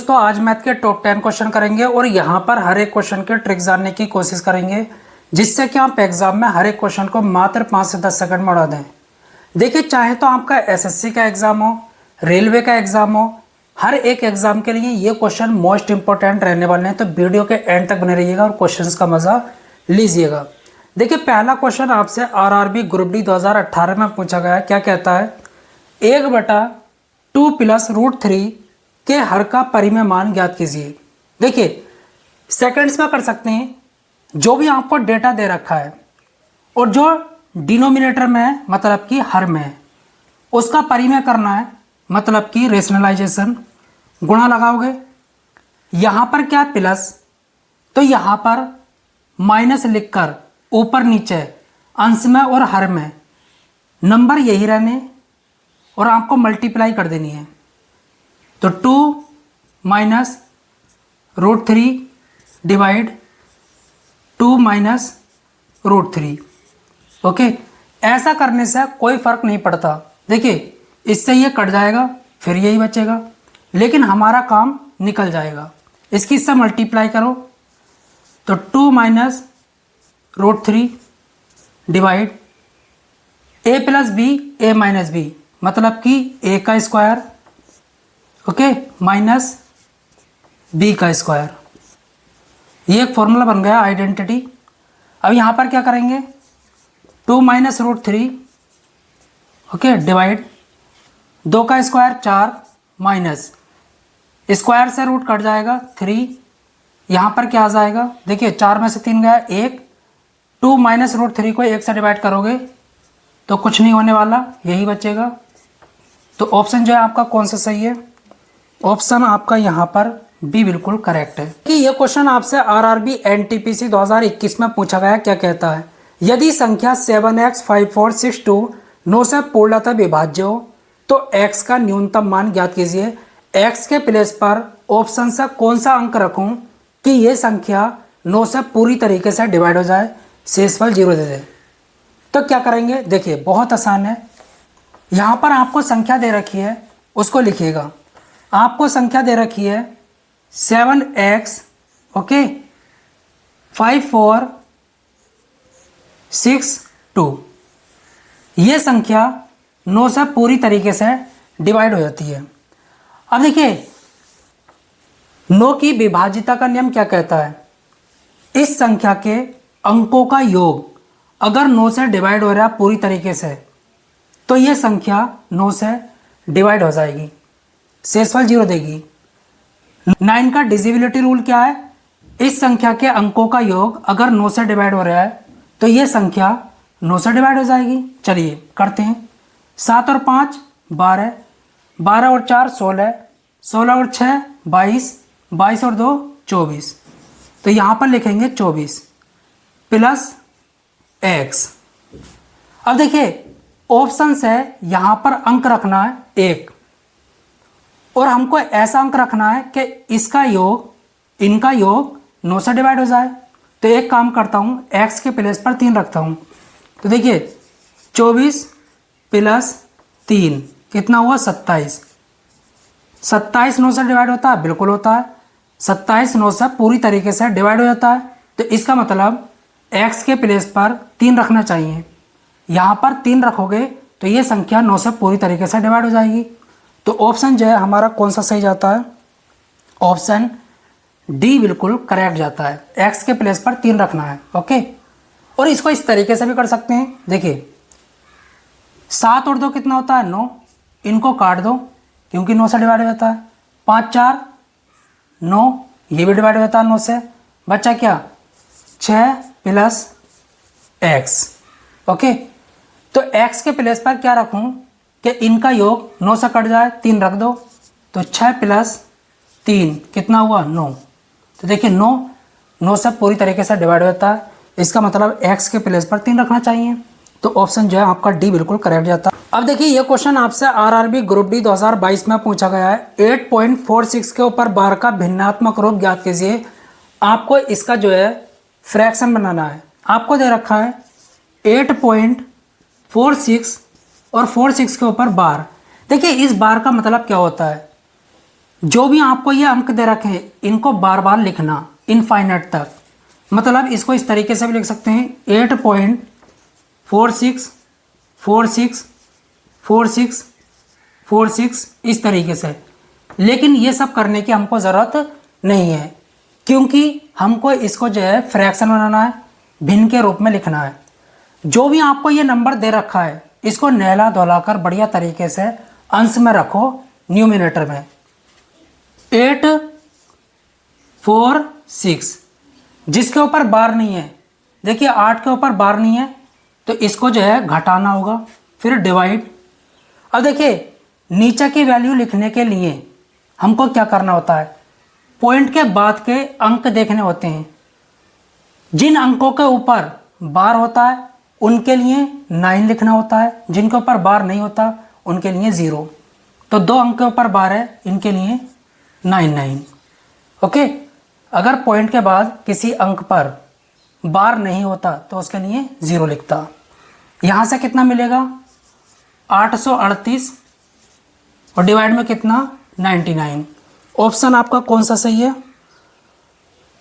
दोस्तों, आज मैथ के टॉप 10 क्वेश्चन करेंगे और यहाँ पर हर एक क्वेश्चन के ट्रिक जानने की कोशिश करेंगे, जिससे कि आप एग्जाम में हर एक क्वेश्चन को मात्र 5 से 10 सेकंड में उड़ा दें। देखिए, चाहे तो आपका एसएससी का एग्जाम हो, रेलवे का एग्जाम हो, हर एक एग्जाम के लिए ये क्वेश्चन मोस्ट इंपॉर्टेंट रहने वाले हैं। तो वीडियो के एंड तक बने रहिएगा और क्वेश्चन का मजा लीजिएगा। देखिए, पहला क्वेश्चन आपसे आरआरबी ग्रुप डी 2018 में पूछा गया है। क्या कहता है? 1/2 + √3 के हर का परिमेय मान ज्ञात कीजिए। देखिए, सेकंड्स में कर सकते हैं, जो भी आपको डेटा दे रखा है और जो डिनोमिनेटर में है, मतलब कि हर में है, उसका परिमेय करना है, मतलब कि रेशनलाइजेशन। गुणा लगाओगे, यहाँ पर क्या प्लस, तो यहाँ पर माइनस लिखकर ऊपर नीचे अंश में और हर में नंबर यही रहने और आपको मल्टीप्लाई कर देनी है। तो 2 - √3 डिवाइड 2 - √3। ओके, ऐसा करने से कोई फर्क नहीं पड़ता। देखिए, इससे ये कट जाएगा, फिर यही बचेगा, लेकिन हमारा काम निकल जाएगा। इसकी इससे मल्टीप्लाई करो तो 2 - √3 divide a + b a - b, मतलब कि a का स्क्वायर, ओके, माइनस b का स्क्वायर। ये एक फॉर्मूला बन गया, आइडेंटिटी। अब यहाँ पर क्या करेंगे? 2 - √3, ओके, डिवाइड 2 का स्क्वायर 4 माइनस स्क्वायर से रूट कट जाएगा 3। यहाँ पर क्या आ जाएगा? देखिए, 4 में से 3 गया 1। 2 - √3 को 1 से डिवाइड करोगे तो कुछ नहीं होने वाला, यही बचेगा। तो ऑप्शन जो है आपका कौन सा सही है? ऑप्शन आपका यहाँ पर बी बिल्कुल करेक्ट है। कि ये क्वेश्चन आपसे आरआरबी एनटीपीसी 2021 में पूछा गया। क्या कहता है? यदि संख्या 7x5462 9 से पूर्णतः विभाज्य हो तो x का न्यूनतम मान ज्ञात कीजिए। x के प्लेस पर ऑप्शन से कौन सा अंक रखूं कि ये संख्या 9 से पूरी तरीके से डिवाइड हो जाए, शेषफल 0 दे दे। तो क्या करेंगे? देखिए, बहुत आसान है। यहाँ पर आपको संख्या दे रखी है, उसको लिखिएगा। आपको संख्या दे रखी है 7x, ओके, 5462। ये संख्या 9 से पूरी तरीके से डिवाइड हो जाती है। अब देखिए, 9 की विभाज्यता का नियम क्या कहता है? इस संख्या के अंकों का योग अगर 9 से डिवाइड हो रहा है पूरी तरीके से, तो ये संख्या 9 से डिवाइड हो जाएगी, शेषफल 0 देगी। 9 का डिविजिबिलिटी रूल क्या है? इस संख्या के अंकों का योग अगर 9 से डिवाइड हो रहा है तो ये संख्या 9 से डिवाइड हो जाएगी। चलिए करते हैं। 7 और 5 12, 12 और 4 16, 16 और 6 22, 22 और 2 24। तो यहाँ पर लिखेंगे 24 प्लस x। अब देखिए, ऑप्शन से यहाँ पर अंक रखना है 1 और हमको ऐसा अंक रखना है कि इसका योग, इनका योग 9 से डिवाइड हो जाए। तो एक काम करता हूँ, x के प्लेस पर 3 रखता हूँ। तो देखिए, 24 प्लस 3 कितना हुआ? 27। 27 9 से डिवाइड होता है? बिल्कुल होता है। 27 9 से पूरी तरीके से डिवाइड हो जाता है। तो इसका मतलब x के प्लेस पर 3 रखना चाहिए। यहाँ पर 3 रखोगे तो ये संख्या 9 से पूरी तरीके से डिवाइड हो जाएगी। तो ऑप्शन जो है हमारा कौन सा सही जाता है? ऑप्शन डी बिल्कुल करेक्ट जाता है। x के प्लेस पर 3 रखना है, ओके। और इसको इस तरीके से भी कर सकते हैं। देखिए, 7 और 2 कितना होता है? 9। इनको काट दो क्योंकि 9 से डिवाइड हो जाता है। 5 4 9, ये भी डिवाइड हो जाता है 9 से। बच्चा क्या? 6 प्लस x, ओके। तो x के प्लेस पर क्या रखूं कि इनका योग 9 से कट जाए? 3 रख दो। तो 6 प्लस 3 कितना हुआ? 9। तो देखिए, 9 से पूरी तरीके से डिवाइड हो जाता है। इसका मतलब x के प्लेस पर 3 रखना चाहिए। तो ऑप्शन जो है आपका डी बिल्कुल करेक्ट जाता है। अब देखिए, ये क्वेश्चन आपसे आरआरबी ग्रुप डी 2022 में पूछा गया है। 8.46 के ऊपर बार का भिन्नात्मक रूप ज्ञात कीजिए। आपको इसका जो है फ्रैक्शन बनाना है। आपको दे रखा है 8.46 और 46 के ऊपर बार। देखिए, इस बार का मतलब क्या होता है? जो भी आपको ये अंक दे रखे हैं इनको बार बार लिखना इनफाइनाइट तक। मतलब इसको इस तरीके से भी लिख सकते हैं 8.46464646 इस तरीके से। लेकिन ये सब करने की हमको ज़रूरत नहीं है, क्योंकि हमको इसको जो है फ्रैक्शन बनाना है, भिन्न के रूप में लिखना है। जो भी आपको ये नंबर दे रखा है इसको नहला धुलाकर बढ़िया तरीके से अंश में रखो, न्यूमिनेटर में। 8 4 6 जिसके ऊपर बार नहीं है, देखिए 8 के ऊपर बार नहीं है तो इसको जो है घटाना होगा, फिर डिवाइड। अब देखिए नीचे की वैल्यू लिखने के लिए हमको क्या करना होता है, पॉइंट के बाद के अंक देखने होते हैं। जिन अंकों के ऊपर बार होता है उनके लिए 9 लिखना होता है, जिनके ऊपर बार नहीं होता उनके लिए 0। तो 2 अंक के ऊपर बार है, इनके लिए 9 ओके। अगर पॉइंट के बाद किसी अंक पर बार नहीं होता तो उसके लिए 0 लिखता। यहाँ से कितना मिलेगा 838 और डिवाइड में कितना 99। ऑप्शन आपका कौन सा सही है,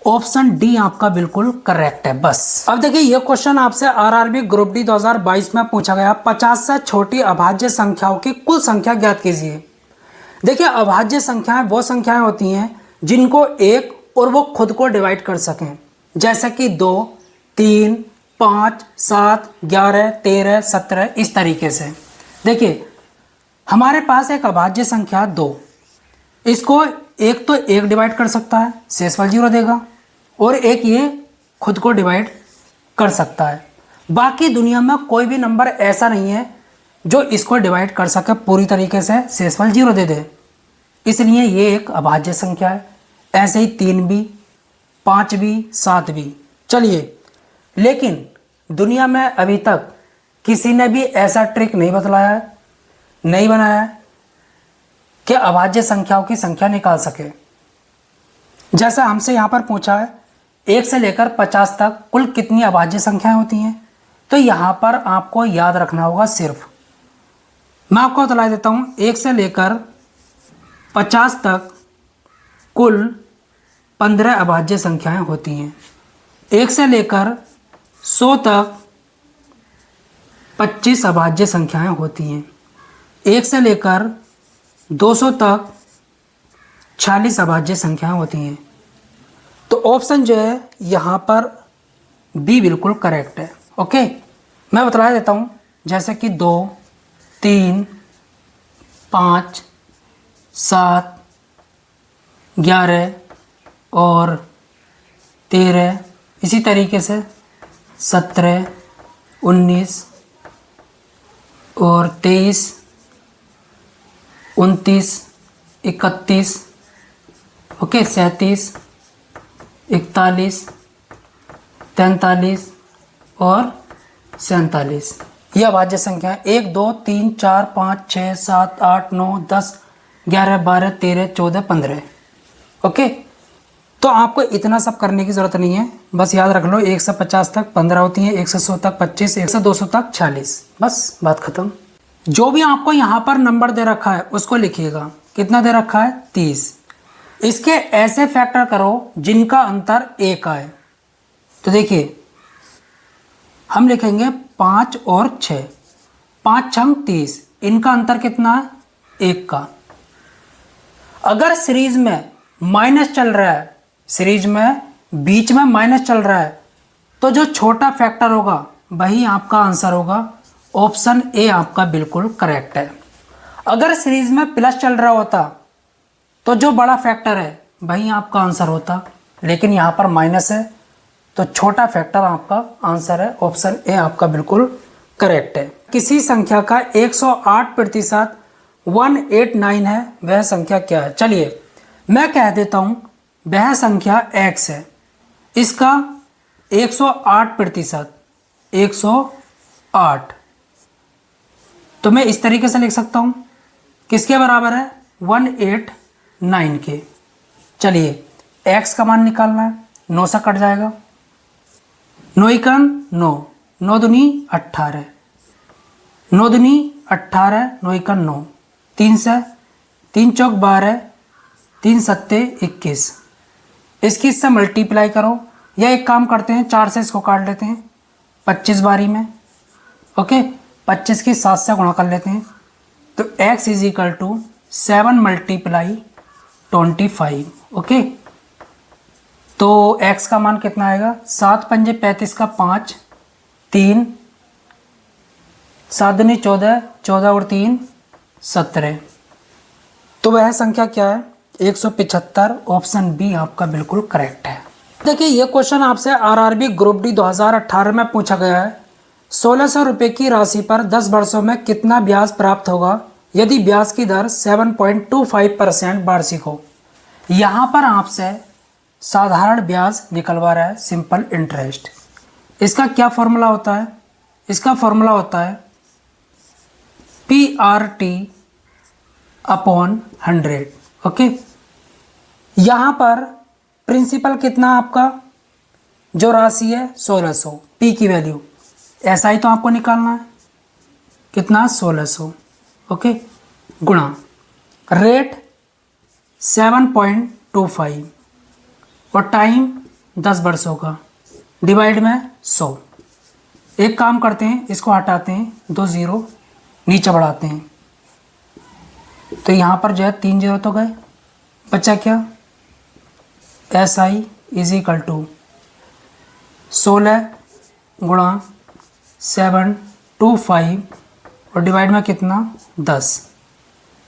ऑप्शन डी आपका बिल्कुल करेक्ट है। बस अब देखिए ये क्वेश्चन आपसे आरआरबी ग्रुप डी 2022 में पूछा गया, 50 से छोटी अभाज्य संख्याओं की कुल संख्या ज्ञात कीजिए। देखिए अभाज्य संख्याएं वो संख्याएं होती हैं जिनको एक और वो खुद को डिवाइड कर सकें, जैसे कि 2 3 5 7 11 13 17 इस तरीके से। देखिए हमारे पास एक अभाज्य संख्या 2, इसको एक तो एक डिवाइड कर सकता है, शेषफल 0 देगा, और एक ये खुद को डिवाइड कर सकता है। बाकी दुनिया में कोई भी नंबर ऐसा नहीं है जो इसको डिवाइड कर सके पूरी तरीके से, शेषफल 0 दे दे, इसलिए ये एक अभाज्य संख्या है। ऐसे ही 3 भी, 5 भी, 7 भी। चलिए, लेकिन दुनिया में अभी तक किसी ने भी ऐसा ट्रिक नहीं बतलाया है, नहीं बनाया है कि अभाज्य संख्याओं की संख्या निकाल सके। जैसा हमसे यहाँ पर पूछा है 1 से लेकर 50 तक कुल कितनी अभाज्य संख्याएं होती हैं, तो यहाँ पर आपको याद रखना होगा सिर्फ, मैं आपको बता देता हूँ, 1 से लेकर 50 तक कुल 15 अभाज्य संख्याएं होती हैं। 1 से लेकर 100 तक 25 अभाज्य संख्याएं होती हैं। 1 से लेकर 200 तक 46 अभाज्य संख्याएं होती हैं। तो ऑप्शन जो है यहाँ पर बी बिल्कुल करेक्ट है। ओके, मैं बता देता हूँ, जैसे कि 2 3 5 7 11 और 13, इसी तरीके से 17 19 और 23 29 31, ओके, 37 41 43 और 47। यह अभाज्य संख्या है। 1 2 3 4 5 6 7 8 9 10 11 12 13 14 15। ओके, तो आपको इतना सब करने की ज़रूरत नहीं है, बस याद रख लो 1 से 50 तक 15 होती हैं, 1 से 100 तक 25, 1 से 200 तक 46, बस बात खत्म। जो भी आपको यहाँ पर नंबर दे रखा है उसको लिखिएगा। कितना दे रखा है 30। इसके ऐसे फैक्टर करो जिनका अंतर 1 आए। तो देखिए हम लिखेंगे 5 और 6, 5 6 30, इनका अंतर कितना है 1 का। अगर सीरीज में माइनस चल रहा है, सीरीज में बीच में माइनस चल रहा है, तो जो छोटा फैक्टर होगा वही आपका आंसर होगा। ऑप्शन ए आपका बिल्कुल करेक्ट है। अगर सीरीज में प्लस चल रहा होता तो जो बड़ा फैक्टर है वही आपका आंसर होता, लेकिन यहाँ पर माइनस है तो छोटा फैक्टर आपका आंसर है। ऑप्शन ए आपका बिल्कुल करेक्ट है। किसी संख्या का 108% 189 है, वह संख्या क्या है? चलिए मैं कह देता हूँ वह संख्या x है। इसका 108% 108, तो मैं इस तरीके से लिख सकता हूँ, किसके बराबर है 189 के। चलिए x का मान निकालना है, 9 से कट जाएगा, 9 एकम 9, 9 दूनी 18, 9 दूनी 18, 9 एकम 9, 3 से 3 चौक 12, 3 सत्ते 21, इसकी इससे मल्टीप्लाई करो, या एक काम करते हैं 4 से इसको काट लेते हैं 25 बारी में। ओके, 25 की 7 से गुणा कर लेते हैं, तो x is equal to 7 multiply 25। Okay, तो x का मान कितना आएगा, 7 पंजे 35 का 5, 3 7 दूनी 14, 14 और 3 17। तो वह संख्या क्या है, 175। ऑप्शन बी आपका बिल्कुल करेक्ट है। देखिए ये क्वेश्चन आपसे आरआरबी ग्रुप डी 2018 में पूछा गया है। 1600 रुपये की राशि पर 10 वर्षों में कितना ब्याज प्राप्त होगा यदि ब्याज की दर 7.25% वार्षिक हो। यहाँ पर आपसे साधारण ब्याज निकलवा रहा है, सिंपल इंटरेस्ट। इसका क्या फॉर्मूला होता है, इसका फॉर्मूला होता है PRT अपॉन 100। ओके, यहाँ पर प्रिंसिपल कितना आपका, जो राशि है 1600, पी की वैल्यू ऐसा ही तो आपको निकालना है, कितना 1600। ओके, गुणा रेट 7.25 और टाइम 10 वर्षों का, डिवाइड में 100। एक काम करते हैं, इसको हटाते हैं, 2 0 नीचे बढ़ाते हैं, तो यहाँ पर जो है 3 0 तो गए, बचा क्या, SI इज इक्वल टू 16 गुणा 725 और डिवाइड में कितना 10,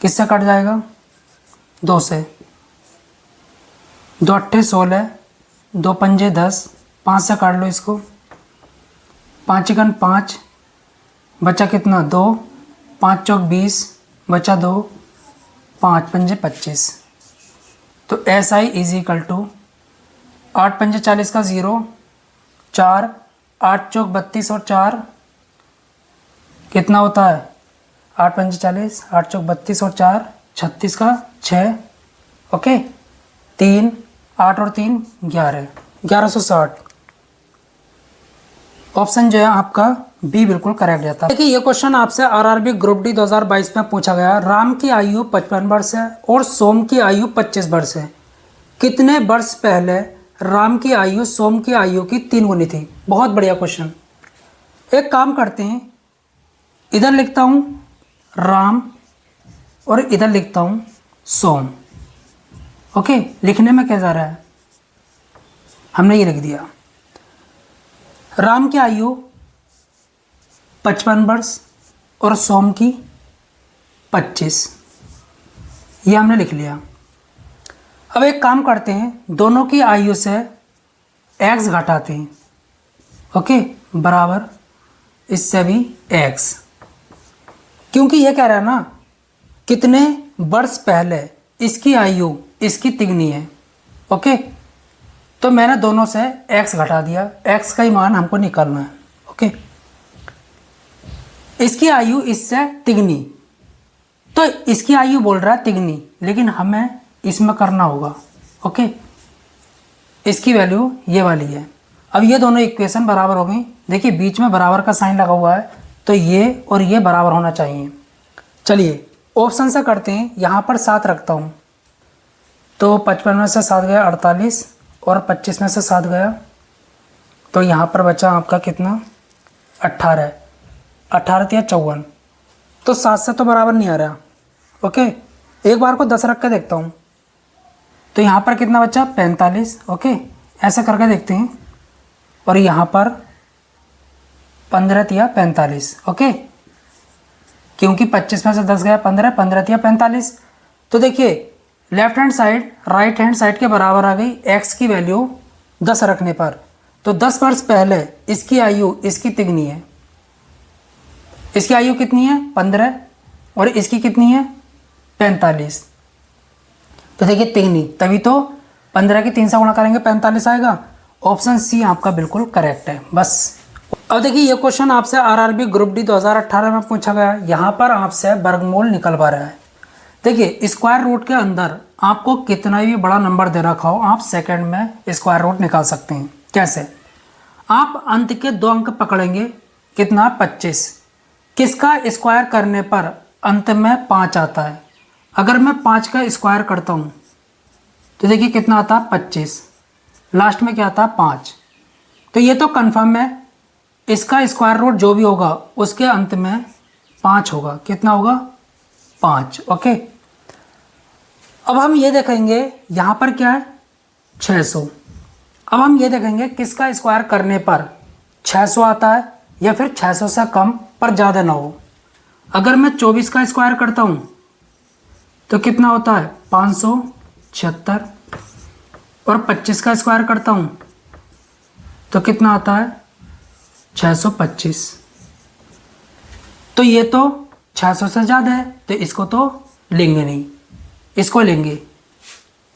किससे कट जाएगा, 2 से, 2 अट्ठे 16, 2 पंजे 10, 5 से काट लो इसको, 5 एकन 5, बचा कितना 2, 5 चौक 20, बचा 2, 5 पंजे 25। तो SI इज इक्वल टू 8 पंजे 40 का 0, 4, 8 चौक 32 और 4 कितना होता है, 8 पंजे 40, 8 चौक 32 और 4 36 का 6। ओके, 3, 8 और 3 11, 1160। ऑप्शन जो है आपका बी बिल्कुल करेक्ट जाता है। देखिए ये क्वेश्चन आपसे आरआरबी ग्रुप डी 2022 में पूछा गया। राम की आयु 55 वर्ष है और सोम की आयु 25 वर्ष है। कितने वर्ष पहले राम की आयु सोम की आयु की 3 गुनी थी। बहुत बढ़िया क्वेश्चन। एक काम करते हैं, इधर लिखता हूँ राम और इधर लिखता हूँ सोम। ओके, लिखने में क्या जा रहा है, हमने ये लिख दिया। राम की आयु 55 वर्ष और सोम की 25, ये हमने लिख लिया। अब एक काम करते हैं, दोनों की आयु से x घटाते हैं। ओके, बराबर इससे भी x, क्योंकि ये कह रहा है ना कितने वर्ष पहले इसकी आयु इसकी तिगनी है। ओके, तो मैंने दोनों से x घटा दिया, x का ही मान हमको निकालना है। ओके, इसकी आयु इससे तिगनी, तो इसकी आयु बोल रहा है तिगनी, लेकिन हमें इसमें करना होगा। ओके, इसकी वैल्यू ये वाली है। अब ये दोनों इक्वेशन बराबर हो गई। देखिए बीच में बराबर का साइन लगा हुआ है, तो ये और ये बराबर होना चाहिए। चलिए ऑप्शन से करते हैं। यहाँ पर 7 रखता हूँ, तो 55 में से 7 गया 48 और 25 में से 7 गया, तो यहाँ पर बचा आपका कितना 18, 18 या 54, तो 7 से तो बराबर नहीं आ रहा। ओके, एक बार को 10 रख के देखता हूँ, तो यहाँ पर कितना बचा 45। ओके, ऐसे करके देखते हैं, और यहाँ पर 15 या 45। ओके, क्योंकि 25 में से 10 गया 15, 15 या 45। तो देखिए left hand side right hand side के बराबर आ गई x की वैल्यू 10 रखने पर। तो 10 वर्ष पहले इसकी आयु इसकी तिगनी है। इसकी आयु कितनी है 15 और इसकी कितनी है 45। तो देखिए तिगनी, तभी तो 15 की 3 से गुणा करेंगे 45 आएगा। ऑप्शन सी आपका बिल्कुल करेक्ट है। बस अब देखिए ये क्वेश्चन आपसे आरआरबी ग्रुप डी 2018 में पूछा गया। यहाँ पर आपसे वर्गमूल निकलवा रहा है। देखिए स्क्वायर रूट के अंदर आपको कितना भी बड़ा नंबर दे रखा हो, आप सेकंड में स्क्वायर रूट निकाल सकते हैं। कैसे? आप अंत के 2 अंक पकड़ेंगे, कितना 25। किसका स्क्वायर करने पर अंत में 5 आता है। अगर मैं 5 का स्क्वायर करता हूँ तो देखिए कितना आता है 25, लास्ट में क्या आता है 5। तो ये तो कंफर्म है, इसका स्क्वायर रूट जो भी होगा उसके अंत में 5 होगा। कितना होगा 5। ओके, अब हम ये देखेंगे यहाँ पर क्या है 600। अब हम ये देखेंगे किसका स्क्वायर करने पर 600 आता है या फिर 600 से कम पर ज़्यादा ना हो। अगर मैं 24 का स्क्वायर करता हूँ तो कितना होता है 576, और 25 का स्क्वायर करता हूँ तो कितना आता है 625। तो ये तो 600 से ज़्यादा है तो इसको तो लेंगे नहीं, इसको लेंगे।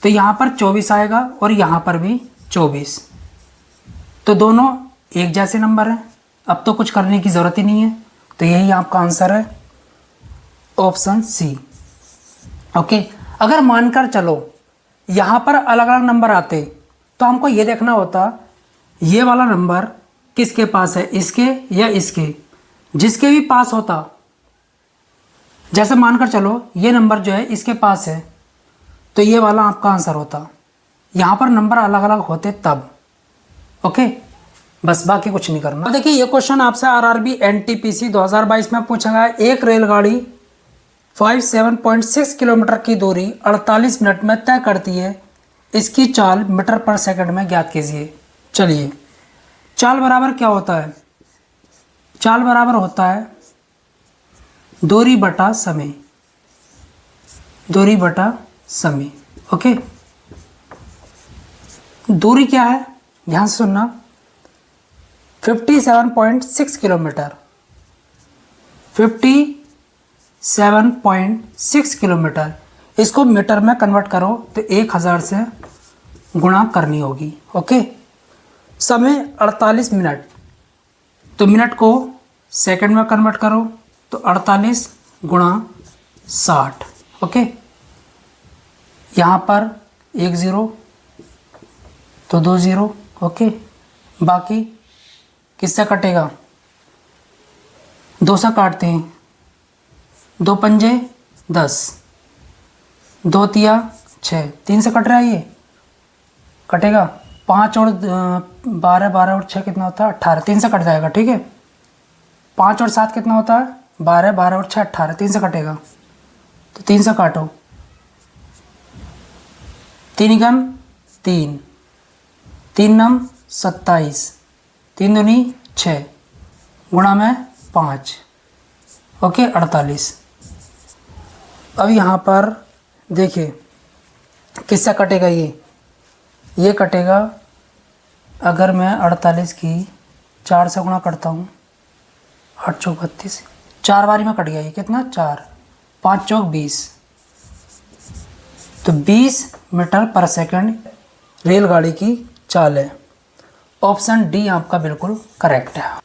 तो यहाँ पर 24 आएगा और यहाँ पर भी 24। तो दोनों एक जैसे नंबर हैं, अब तो कुछ करने की ज़रूरत ही नहीं है। तो यही आपका आंसर है, ऑप्शन सी। ओके, अगर मानकर चलो यहाँ पर अलग अलग नंबर आते तो हमको ये देखना होता ये वाला नंबर किसके पास है, इसके या इसके। जिसके भी पास होता, जैसे मानकर चलो ये नंबर जो है इसके पास है तो ये वाला आपका आंसर होता। यहाँ पर नंबर अलग अलग होते तब। ओके, बस बाकी कुछ नहीं करना। देखिए ये क्वेश्चन आपसे आरआरबी एनटीपीसी 2022 में पूछा गया है। एक रेलगाड़ी 57.6 किलोमीटर की दूरी 48 मिनट में तय करती है, इसकी चाल मीटर पर सेकंड में ज्ञात कीजिए। चलिए, चाल बराबर क्या होता है, चाल बराबर होता है दूरी बटा समय, दूरी बटा समय। ओके, दूरी क्या है ध्यान से सुनना, 57.6 किलोमीटर, 57.6 किलोमीटर। इसको मीटर में कन्वर्ट करो तो 1000 से गुणा करनी होगी। ओके, समय 48 मिनट, तो मिनट को सेकंड में कन्वर्ट करो तो 48 गुणा 60। ओके, यहाँ पर 1 0 तो 2 0। ओके, बाकी किससे कटेगा, 2 से काटते हैं, 2 पंजे 10, 2 तिया 6, 3 से कट रहा है ये, कटेगा। 5 और 12, 12 और 6 कितना होता है 18, 3 से कट जाएगा। ठीक है, 5 और 7 कितना होता है 12, 12 और 6 18, 3 से कटेगा। तो 3 से काटो, 3 गम 3, 3 नम 27, 3 दूनी 6, गुणा में 5। ओके, 48। अब यहाँ पर देखिए किससे कटेगा, ये कटेगा। अगर मैं 48 की 4 से गुणा करता हूँ, 8 चौक 32, 4 बारी में कट गया ये, कितना 4, 5 चौक 20। तो 20 मीटर पर सेकंड रेलगाड़ी की चाल है। ऑप्शन डी आपका बिल्कुल करेक्ट है।